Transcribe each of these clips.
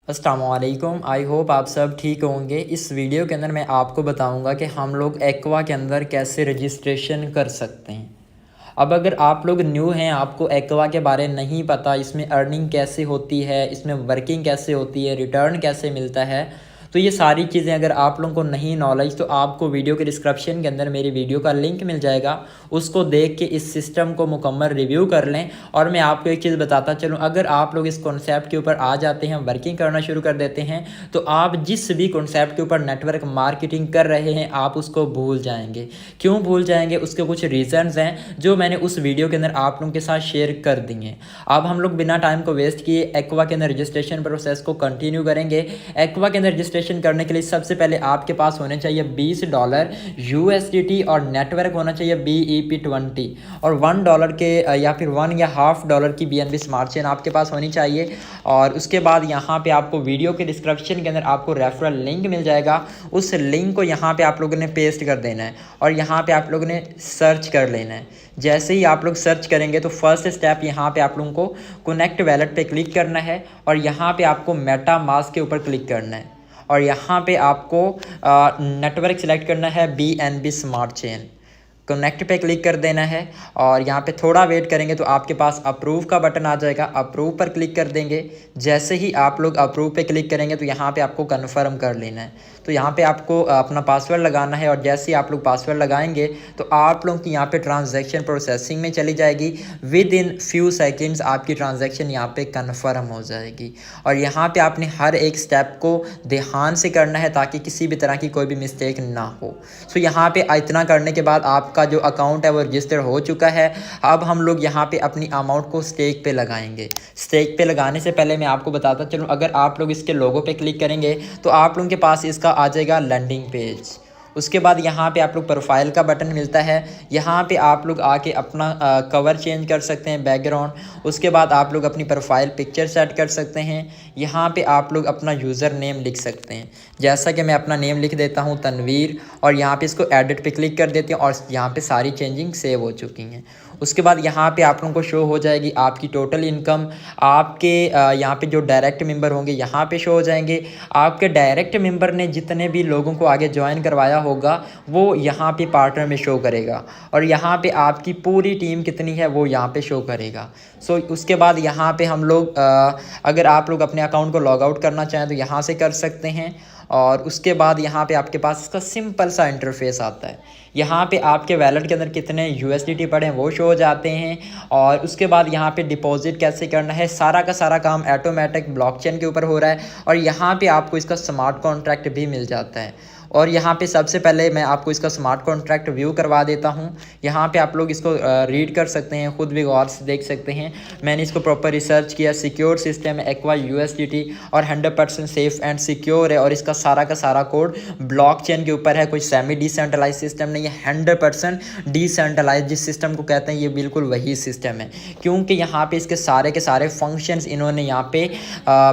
अस्सलामुअलैकुम। I hope आप सब ठीक होंगे। इस वीडियो के अंदर मैं आपको बताऊंगा कि हम लोग एक्वा के अंदर कैसे रजिस्ट्रेशन कर सकते हैं। अब अगर आप लोग न्यू हैं, आपको एक्वा के बारे में नहीं पता, इसमें अर्निंग कैसे होती है, इसमें वर्किंग कैसे होती है, रिटर्न कैसे मिलता है, तो ये सारी चीज़ें अगर आप लोगों को नहीं नॉलेज, तो आपको वीडियो के डिस्क्रिप्शन के अंदर मेरी वीडियो का लिंक मिल जाएगा। उसको देख के इस सिस्टम को मुकम्मल रिव्यू कर लें। और मैं आपको एक चीज़ बताता चलूँ, अगर आप लोग इस कॉन्सेप्ट के ऊपर आ जाते हैं, वर्किंग करना शुरू कर देते हैं, तो आप जिस भी कॉन्सेप्ट के ऊपर नेटवर्क मार्केटिंग कर रहे हैं आप उसको भूल जाएंगे। क्यों भूल जाएंगे? उसके कुछ रीज़न्स हैं जो मैंने उस वीडियो के अंदर आप लोगों के साथ शेयर कर दिए। अब हम लोग बिना टाइम को वेस्ट किए एक्वा के अंदर रजिस्ट्रेशन प्रोसेस को कंटिन्यू करेंगे। एक्वा के अंदर रजिस्ट्रेशन करने के लिए सबसे पहले आपके पास होने चाहिए $20 USDT और नेटवर्क होना चाहिए BEP20 और $1 के या फिर $1.5 की BNB स्मार्ट चेन आपके पास होनी चाहिए। और उसके बाद यहाँ पे आपको वीडियो के डिस्क्रिप्शन के अंदर आपको रेफरल लिंक मिल जाएगा। उस लिंक को यहाँ पे आप लोगों ने पेस्ट कर देना है और यहाँ पे आप लोगों ने सर्च कर लेना है। जैसे ही आप लोग सर्च करेंगे तो फर्स्ट स्टेप यहाँ पे आप लोगों को कनेक्ट वैलेट पे क्लिक करना है और यहाँ पे आपको मेटा मास्क के ऊपर क्लिक करना है और यहाँ पे आपको नेटवर्क सेलेक्ट करना है BNB स्मार्ट चेन। कनेक्ट पे क्लिक कर देना है और यहाँ पे थोड़ा वेट करेंगे तो आपके पास अप्रूव का बटन आ जाएगा। अप्रूव पर क्लिक कर देंगे। जैसे ही आप लोग अप्रूव पे क्लिक करेंगे तो यहाँ पे आपको कन्फर्म कर लेना है। तो यहाँ पे आपको अपना पासवर्ड लगाना है और जैसे ही आप लोग पासवर्ड लगाएंगे तो आप लोगों की यहाँ पे ट्रांजैक्शन प्रोसेसिंग में चली जाएगी। विद इन फ्यू सेकेंड्स आपकी ट्रांजैक्शन यहाँ पे कन्फर्म हो जाएगी। और यहाँ पे आपने हर एक स्टेप को ध्यान से करना है ताकि किसी भी तरह की कोई भी मिस्टेक ना हो। सो यहाँ पे इतना करने के बाद आपका जो अकाउंट है वो रजिस्टर हो चुका है। अब हम लोग यहाँ पे अपनी अमाउंट को स्टेक पे लगाएंगे। स्टेक पे लगाने से पहले मैं आपको बताता चलूँ, अगर आप लोग इसके लोगो पे क्लिक करेंगे तो आप लोगों के पास इसका आ जाएगा लैंडिंग पेज। उसके बाद यहाँ पे आप लोग प्रोफाइल का बटन मिलता है। यहाँ पे आप लोग आके अपना कवर चेंज कर सकते हैं, बैकग्राउंड। उसके बाद आप लोग अपनी प्रोफाइल पिक्चर सेट कर सकते हैं। यहाँ पे आप लोग अपना यूज़र नेम लिख सकते हैं। जैसा कि मैं अपना नेम लिख देता हूँ तनवीर और यहाँ पे इसको एडिट पे क्लिक कर देती हूँ और यहाँ पे सारी चेंजिंग सेव हो चुकी हैं। उसके बाद यहाँ पे आप लोगों को शो हो जाएगी आपकी टोटल इनकम। आपके यहाँ पे जो डायरेक्ट मेंबर होंगे यहाँ पे शो हो जाएंगे। आपके डायरेक्ट मेंबर ने जितने भी लोगों को आगे ज्वाइन करवाया होगा वो यहाँ पे पार्टनर में शो करेगा और यहाँ पे आपकी पूरी टीम कितनी है वो यहाँ पे शो करेगा। सो उसके बाद यहाँ पे हम लोग अगर आप लोग अपने अकाउंट को लॉग आउट करना चाहें तो यहाँ से कर सकते हैं। और उसके बाद यहाँ पे आपके पास इसका सिंपल सा इंटरफेस आता है। यहाँ पे आपके वैलेट के अंदर कितने USDT पड़े हैं वो शो हो जाते हैं। और उसके बाद यहाँ पे डिपॉजिट कैसे करना है, सारा का सारा काम ऑटोमेटिक ब्लॉकचेन के ऊपर हो रहा है। और यहाँ पे आपको इसका स्मार्ट कॉन्ट्रैक्ट भी मिल जाता है। और यहाँ पे सबसे पहले मैं आपको इसका स्मार्ट कॉन्ट्रैक्ट व्यू करवा देता हूँ। यहाँ पे आप लोग इसको रीड कर सकते हैं, खुद भी गौर से देख सकते हैं। मैंने इसको प्रॉपर रिसर्च किया। सिक्योर सिस्टम है एक्वा USDT और 100% सेफ एंड सिक्योर है और इसका सारा का सारा कोड ब्लॉकचेन के ऊपर है। कोई सेमी डिसेंट्रलाइज सिस्टम नहीं है, 100% डिसेंट्रलाइज जिस सिस्टम को कहते हैं ये बिल्कुल वही सिस्टम है। क्योंकि यहाँ पे इसके सारे फंक्शंस इन्होंने यहाँ पे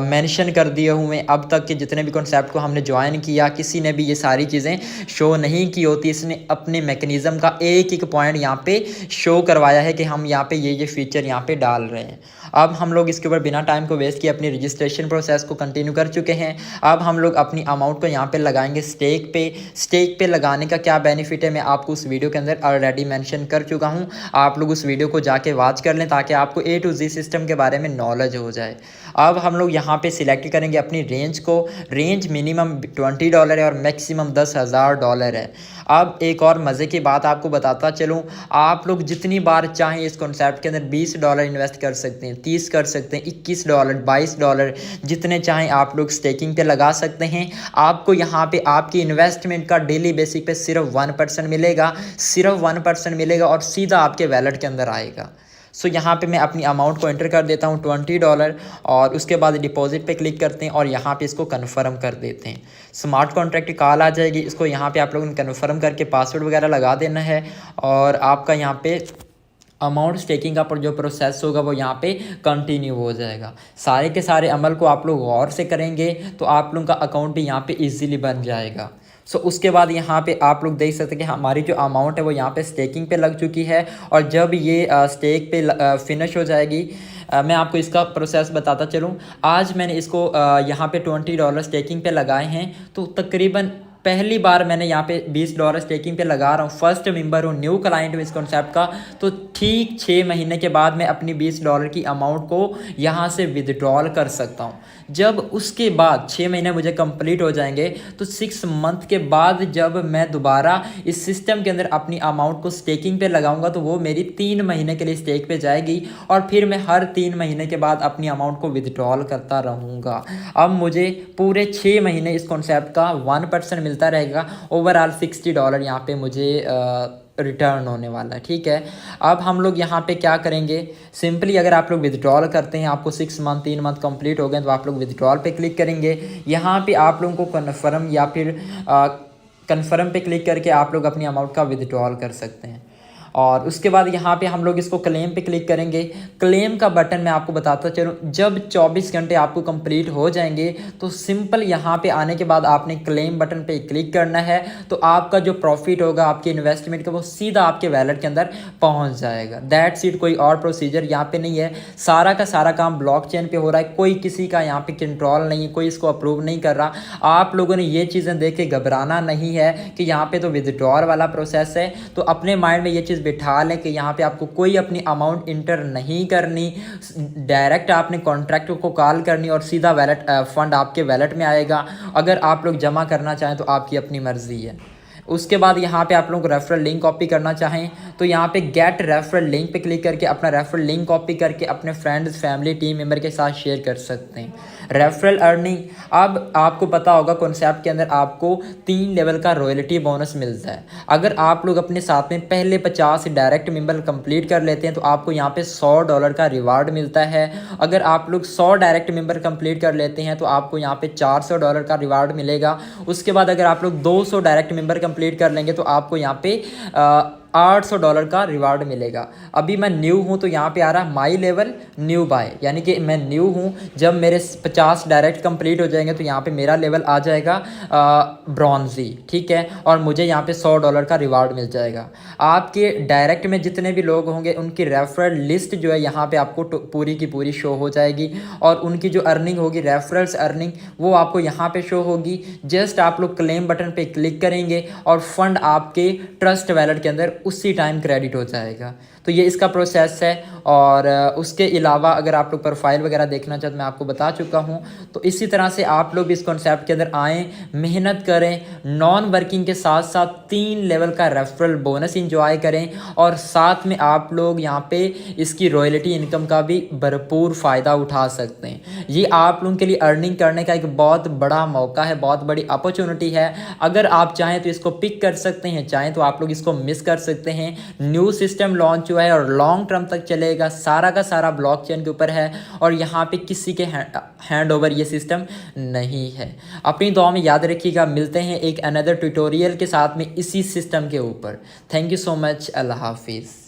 मेंशन कर दिए हुए हैं। अब तक के जितने भी कॉन्सेप्ट को हमने ज्वाइन किया किसी ने भी ये सारी चीज़ें शो नहीं की होती। इसने अपने मैकेनिज्म का एक एक पॉइंट यहाँ पे शो करवाया है कि हम यहाँ पे ये फीचर यहाँ पे डाल रहे हैं। अब हम लोग इसके ऊपर बिना टाइम को वेस्ट किए अपनी रजिस्ट्रेशन प्रोसेस को कंटिन्यू कर चुके हैं। अब हम लोग अपनी अमाउंट को यहाँ पे लगाएंगे स्टेक पे। स्टेक पे लगाने का क्या बेनिफिट है मैं आपको उस वीडियो के अंदर ऑलरेडी मेंशन कर चुका हूँ। आप लोग उस वीडियो को जाके वॉच कर लें ताकि आपको A to Z सिस्टम के बारे में नॉलेज हो जाए। अब हम लोग यहाँ पे सिलेक्ट करेंगे अपनी रेंज को। रेंज मिनिमम $20 है और मैक्सिमम $10,000 है। अब एक और मज़े की बात आपको बताता चलूँ, आप लोग जितनी बार चाहें इस कॉन्सेप्ट के अंदर $20 इन्वेस्ट कर सकते हैं, 30 कर सकते हैं, $21, $22 जितने चाहें आप लोग स्टेकिंग पे लगा सकते हैं। आपको यहाँ पे आपकी इन्वेस्टमेंट का डेली बेसिक पे सिर्फ 1% मिलेगा, सिर्फ 1% मिलेगा और सीधा आपके वैलेट के अंदर आएगा। सो यहाँ पे मैं अपनी अमाउंट को एंटर कर देता हूँ $20 और उसके बाद डिपॉजिट पे क्लिक करते हैं और यहाँ पे इसको कन्फर्म कर देते हैं। स्मार्ट कॉन्ट्रैक्ट की कॉल आ जाएगी, इसको यहाँ पे आप लोगों ने कन्फर्म करके पासवर्ड वगैरह लगा देना है और आपका यहाँ पे अमाउंट स्टेकिंग का जो प्रोसेस होगा वो यहाँ पे कंटिन्यू हो जाएगा। सारे के सारे अमल को आप लोग गौर से करेंगे तो आप लोगों का अकाउंट भी यहाँ पे इजीली बन जाएगा। सो उसके बाद यहाँ पे आप लोग देख सकते हैं कि हमारी जो अमाउंट है वो यहाँ पे स्टेकिंग पे लग चुकी है और जब ये स्टेक पे फिनिश हो जाएगी मैं आपको इसका प्रोसेस बताता चलूँ। आज मैंने इसको यहाँ पे $20 स्टेकिंग पे लगाए हैं। तो तकरीबन पहली बार मैंने यहाँ पे $20 स्टेकिंग पे लगा रहा हूँ, फर्स्ट मेंबर हूँ, न्यू क्लाइंट हूँ इस कॉन्सेप्ट का। तो ठीक 6 महीने के बाद मैं अपनी $20 की अमाउंट को यहाँ से विदड्रॉल कर सकता हूँ। जब उसके बाद 6 महीने मुझे कंप्लीट हो जाएंगे तो 6 मंथ के बाद जब मैं दोबारा इस सिस्टम के अंदर अपनी अमाउंट को स्टेकिंग पे लगाऊंगा तो वो मेरी 3 महीने के लिए स्टेक पे जाएगी और फिर मैं हर 3 महीने के बाद अपनी अमाउंट को विदड्रॉल करता रहूँगा। अब मुझे पूरे 6 महीने इस कॉन्सेप्ट का 1% मिलता रहेगा। ओवरऑल $60 यहाँ पे मुझे रिटर्न होने वाला है। ठीक है, अब हम लोग यहाँ पे क्या करेंगे, सिंपली अगर आप लोग विदड्रॉल करते हैं, आपको 6 मंथ 3 मंथ कंप्लीट हो गए तो आप लोग विदड्रॉल पे क्लिक करेंगे। यहाँ पे आप लोगों को कन्फर्म या फिर कन्फर्म पे क्लिक करके आप लोग अपनी अमाउंट का विदड्रॉल कर सकते हैं। और उसके बाद यहाँ पे हम लोग इसको क्लेम पे क्लिक करेंगे। क्लेम का बटन मैं आपको बताता चलूँ, जब 24 घंटे आपको कंप्लीट हो जाएंगे तो सिंपल यहाँ पे आने के बाद आपने क्लेम बटन पे क्लिक करना है। तो आपका जो प्रॉफिट होगा आपके इन्वेस्टमेंट का वो सीधा आपके वैलेट के अंदर पहुँच जाएगा। दैट्स इट, कोई और प्रोसीजर यहाँ पे नहीं है। सारा का सारा काम ब्लॉकचेन पे हो रहा है, कोई किसी का यहाँ पे कंट्रोल नहीं है, कोई इसको अप्रूव नहीं कर रहा। आप लोगों ने ये चीज़ें देख के घबराना नहीं है कि यहाँ पे तो विदड्रॉल वाला प्रोसेस है। तो अपने माइंड में ये चीज़ बिठा लें कि यहाँ पे आपको कोई अपनी अमाउंट इंटर नहीं करनी, डायरेक्ट आपने कॉन्ट्रैक्ट को कॉल करनी और सीधा वैलेट फंड आपके वैलेट में आएगा। अगर आप लोग जमा करना चाहें तो आपकी अपनी मर्ज़ी है। उसके बाद यहाँ पे आप लोगों को रेफरल लिंक कॉपी करना चाहें तो यहाँ पे गेट रेफरल लिंक पे क्लिक करके अपना रेफरल लिंक कॉपी करके अपने फ्रेंड्स फैमिली टीम मेंबर के साथ शेयर कर सकते हैं। रेफरल अर्निंग, अब आपको पता होगा कॉन्सेप्ट के अंदर आपको 3 लेवल का रॉयल्टी बोनस मिलता है। अगर आप लोग अपने साथ में पहले 50 डायरेक्ट मेंबर कंप्लीट कर लेते हैं तो आपको यहाँ पे $100 का रिवार्ड मिलता है। अगर आप लोग 100 डायरेक्ट मेंबर कंप्लीट कर लेते हैं तो आपको यहाँ पे $400 का रिवार्ड मिलेगा। उसके बाद अगर आप लोग 200 डायरेक्ट मेंबर कंप्लीट कर लेंगे तो आपको यहाँ पे $800 का रिवार्ड मिलेगा। अभी मैं न्यू हूँ तो यहाँ पे आ रहा है माई लेवल न्यू बाय, यानी कि मैं न्यू हूँ। जब मेरे 50 डायरेक्ट कंप्लीट हो जाएंगे तो यहाँ पे मेरा लेवल आ जाएगा ब्रॉन्जी। ठीक है, और मुझे यहाँ पे $100 का रिवार्ड मिल जाएगा। आपके डायरेक्ट में जितने भी लोग होंगे उनकी रेफरल लिस्ट जो है यहाँ पे आपको पूरी की पूरी शो हो जाएगी और उनकी जो अर्निंग होगी रेफरल्स अर्निंग वो आपको यहाँ पे शो होगी। जस्ट आप लोग क्लेम बटन पे क्लिक करेंगे और फंड आपके ट्रस्ट वैलेट के अंदर उसी टाइम क्रेडिट हो जाएगा। तो ये इसका प्रोसेस है। और उसके अलावा अगर आप लोग प्रोफाइल वगैरह देखना चाहते मैं आपको बता चुका हूँ। तो इसी तरह से आप लोग भी इस कॉन्सेप्ट के अंदर आएँ, मेहनत करें, नॉन वर्किंग के साथ साथ 3 लेवल का रेफरल बोनस इंजॉय करें और साथ में आप लोग यहाँ पे इसकी रॉयल्टी इनकम का भी भरपूर फ़ायदा उठा सकते हैं। ये आप लोगों के लिए अर्निंग करने का एक बहुत बड़ा मौका है, बहुत बड़ी अपॉर्चुनिटी है। अगर आप चाहें तो इसको पिक कर सकते हैं, चाहें तो आप लोग इसको मिस कर सकते हैं। न्यू सिस्टम लॉन्च हुआ है और लॉन्ग टर्म तक चलेगा, सारा का सारा ब्लॉकचेन के ऊपर है और यहाँ पे किसी के हैंड ओवर ये सिस्टम नहीं है। अपनी दुआ में याद रखिएगा। मिलते हैं एक अनदर ट्यूटोरियल के साथ में इसी सिस्टम के ऊपर। Thank you so much. अल्लाह हाफिज़।